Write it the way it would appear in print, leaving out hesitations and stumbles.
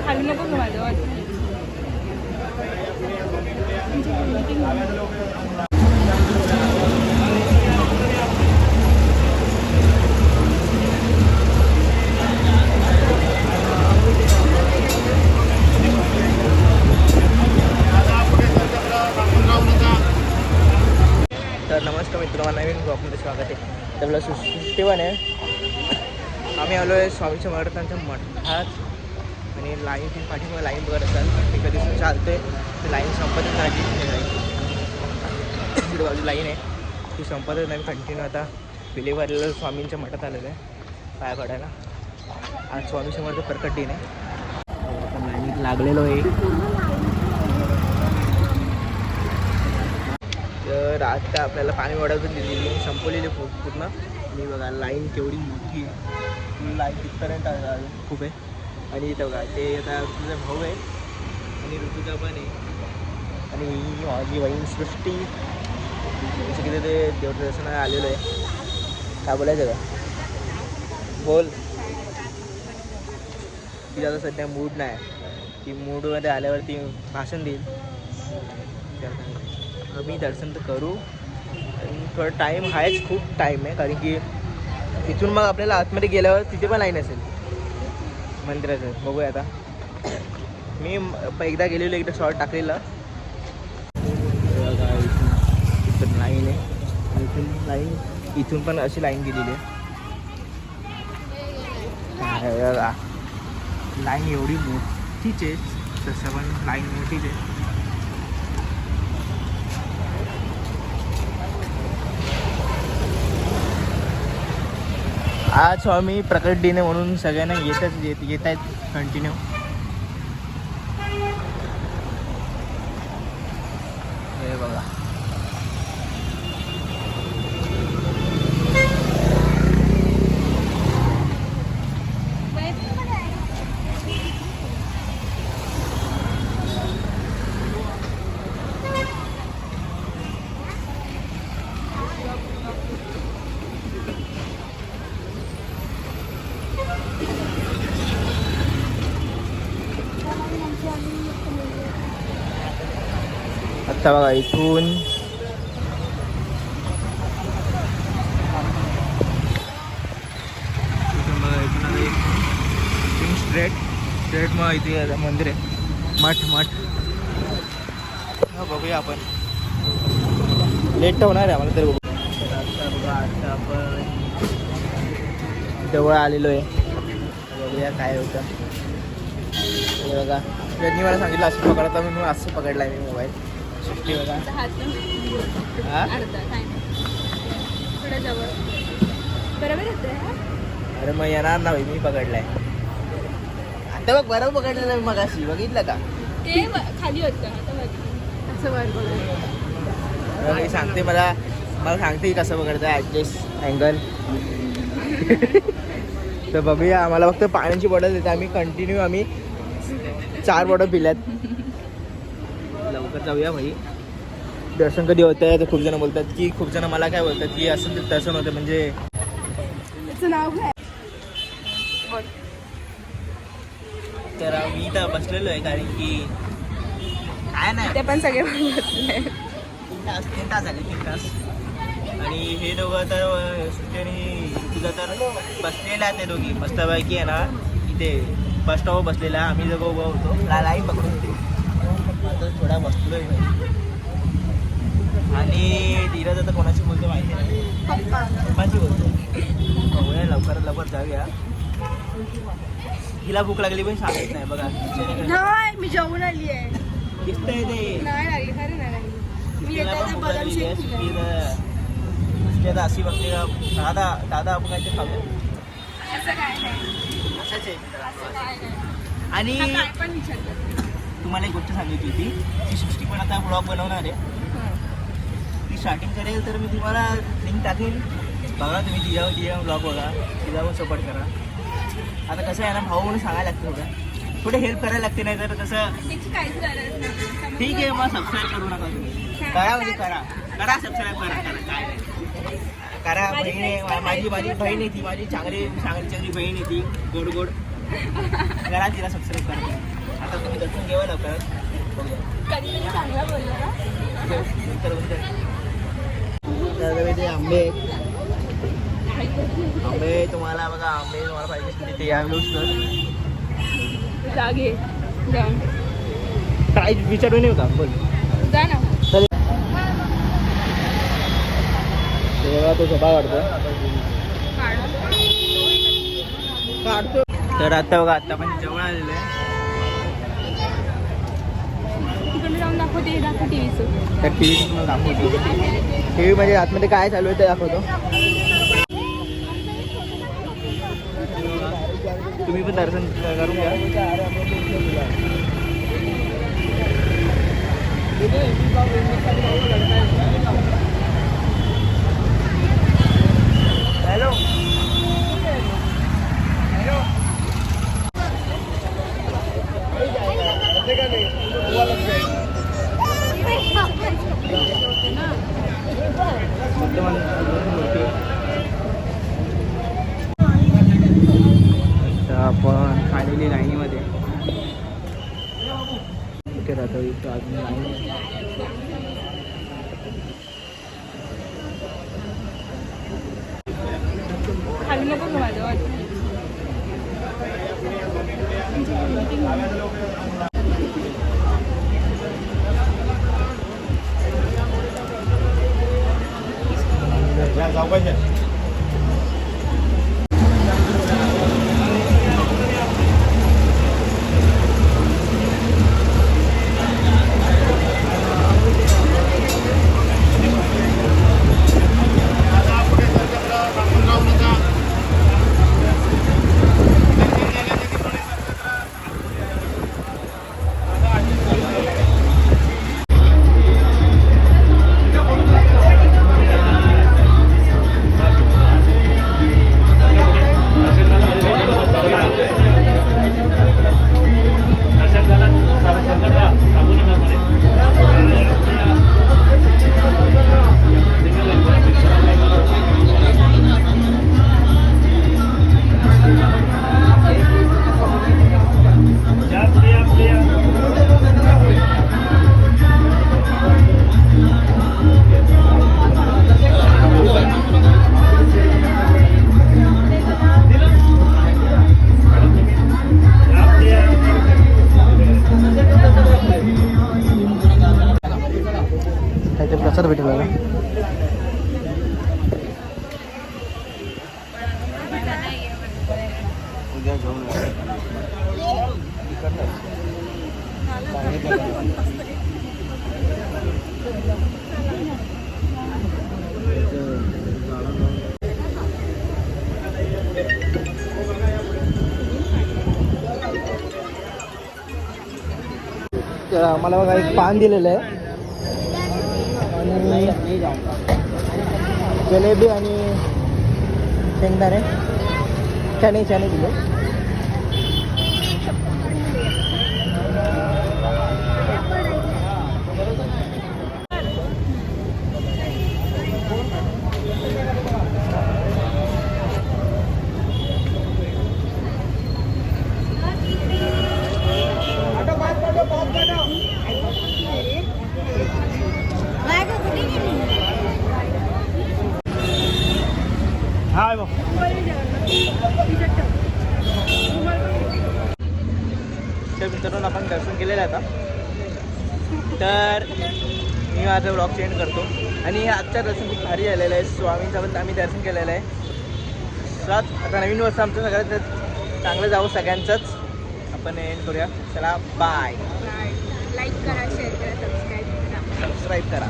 खाली नको का माझं तर नमस्कार मित्रांनो, नवीन ब्लॉगमध्ये स्वागत आहे. तर मला सुष्टीवन आहे. आम्ही आलो आहे स्वामी समर्थांच्या मठात आणि लाईन ती पाठीमागे लाईन बघत असाल. ते कधी चालते ते लाईन संपतच नाही. तिकडे बाजू लाईन आहे ती संपतच नाही. कंटिन्यू आता विलेवारीला स्वामींच्या मठात आलेलं आहे पाया पडायला. आज स्वामी समर्थ प्रकट दिन आहे. आपण लाईनीत लागलेलो आहे. तर आता आपल्याला पाणी वाढवून दिलेली संपवलेली पूर्ण. आणि बघा लाईन केवढी मोठी आहे. लाईन तिथपर्यंत खूप आहे. आणि इथं बघा ते आता तुझा भाऊ आहे आणि ऋतुजा पण आहे आणि माझी बहीण सृष्टी. जसं की ते देवदर्शनाला आलेलो आहे. काय बोलायचं का बोल. तिला आता सध्या मूड नाही. ती मूडमध्ये आल्यावरती भाषण देईल. मी दर्शन तर करू आणि थोडा टाईम आहेच, खूप टाईम आहे. कारण की इथून मग आपल्याला आतमध्ये गेल्यावर तिथे पण लाईन असेल मंदिराचं. बघूया आता. मी एकदा गेलेलो, एकदा शॉर्ट टाकलेला. इथून लाईन आहे. इथून लाईन, इथून पण अशी लाईन गेलेली आहे. लाईन एवढी मोठीच आहे. तसं पण लाईन मोठीच आहे. आज स्वामी प्रकट दिन आहे म्हणून सगळ्यांना येत आहेत कंटिन्यू. हे बघा आता बघा इथून बघा इथून आता स्ट्रेट मग इथे मंदिर आहे. मठ बघूया आपण. लेट तर होणार आहे आम्हाला तरी. आता बघा आता आपण जवळ आलेलो आहे. बघूया काय होतं. बघा त्यांनी मला सांगितलं असं पकडता, मी असं पकडला आहे मी मोबाईल. सुट्टी बघा. अरे मग येणार ना मी पकडलाय. आता बघ बरोबर पकडलेलं मी मगाशी. बघितलं का ते खाली होतं असं मी सांगते मला सांगते कसं बघायचं ॲडजस्ट अँगल. तर बघूया. आम्हाला फक्त पाण्याची बॉटल देते. आम्ही कंटिन्यू 4 बॉटल पिल्यात. लवकर जाऊया भाई. दर्शन कधी होतं आहे तर खूप जण बोलतात की मला काय बोलतात की असं दर्शन होतं म्हणजे नाव काय. तर मी तर बसलेलो आहे कारण की काय नाही ते पण सगळे बसले. 3 तास झाले 3 तास. आणि हे दोघं तर सुट्टी आणि तुझं तर बसलेला ते दोघी मस्तपैकी आहे ना. इथे बस स्टॉपवर बसलेला. आम्ही दोघं उभं होतो लाईन पकडून होते. आता थोडा बसलो आहे आणि धीरज आता कोणाची बोलतो माहिती नाही. पप्पाची बोलतो. बघूया लवकर जाऊया. हिला भूक लागली पण सांगत नाही. बघा नाही मी जेवून आली आहे. दिसतंय ते नाही लागली खरं नाही लागली. मी आता अशी बघते का दादा आपण काय ते खाऊ. असं काय नाही. असंच आहे. आणि पण विचारलं. तुम्हाला एक गोष्ट सांगायची होती की सृष्टी पण आता ब्लॉग बनवणार आहे. ती स्टार्टिंग करेल तर मी तुम्हाला लिंक टाकेल. बघा तुम्ही तिच्यावर ब्लॉग बघा. तिच्यावर सपोर्ट करा. आता कसं आहे ना भाऊ म्हणून सांगायला लागतं. थोडे हेल्प करायला लागते. नाही तर कसं ठीक आहे मग सबस्क्राईब करू नका तुम्ही. करा म्हणजे करा सबस्क्राईब करा काय करा. बहीण आहे माझी बहीण आहे ती. माझी चांगली बहीण आहे ती. गोड घरात तिला सबस्क्राईब करा. आता तुम्ही दर्शन घेवा लवकर. कधीतरी चांगला बोलला ना. ते आंबे आहेत. आंबे तुम्हाला बघा, आंबे तुम्हाला पाहिजे असतील तिथे या तर जागे जाऊन काय विचारून येऊ का बोल. जा ना. तेव्हा तो झोपा काढतो. तर आता बघा, आता पण जेवण आलेलं आहे. तिकडे जाऊन दाखवते टीव्हीचं. त्या टी व्ही तुम्हाला दाखवतो. टी व्हीमध्ये आतमध्ये काय चालू आहे ते दाखवतो. तुम्ही पण दर्शन करून घ्या. हॅलो आपण खालेली लाईनीमध्ये इथे राहतो. इथं अजून लाईन खाली नको का माझं जाऊ पाहिजे. प्रसाद भेटेल बघा. उद्या जाऊन आम्हाला बघा एक पान दिलेलं आहे आणि जलेबी आणि शेंगदाणे चणे दिले. हाय बघ मित्रांनो, आपण दर्शन केलेलं आहे आता. तर मी माझा ब्लॉग सेंड करतो. आणि आजचं दर्शन खूप भारी झालेलं आहे. स्वामींचं पण आम्ही दर्शन केलेलं आहे. आता नवीन वर्ष आमचं सगळ्यात चांगलं जावं सगळ्यांचंच. आपण एंड करूया. चला बाय. लाईक करा, शेअर करा, सबस्क्राईब करा. सबस्क्राईब करा.